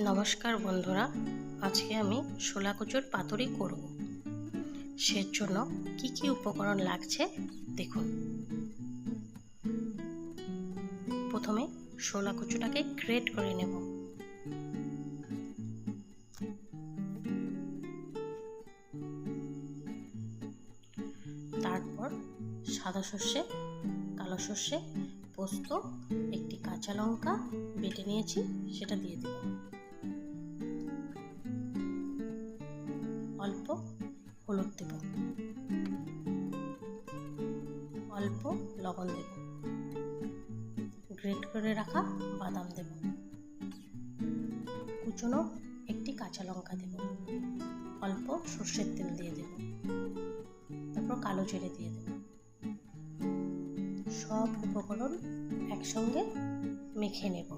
নমস্কার বন্ধুরা, আজকে আমি শোলা কচুর পাতুরি করব। সের জন্য কি কি উপকরণ লাগছে দেখুন। প্রথমে শোলা কচুটাকে গ্রেট করে নেব। তারপর সাদা সর্ষে, কালো সর্ষে, পোস্ত, একটি কাঁচা লঙ্কা বেটে নিয়েছি, সেটা দিয়ে দেব। অল্প হলুদ দেব, অল্প লবণ দেব, গ্রেট করে রাখা বাদাম দেব, কুচনো একটি কাঁচা লঙ্কা দেব, অল্প সর্ষের তেল দিয়ে দেব, তারপর কালো জিরে দিয়ে দেব। সব উপকরণ একসঙ্গে মেখে নেব।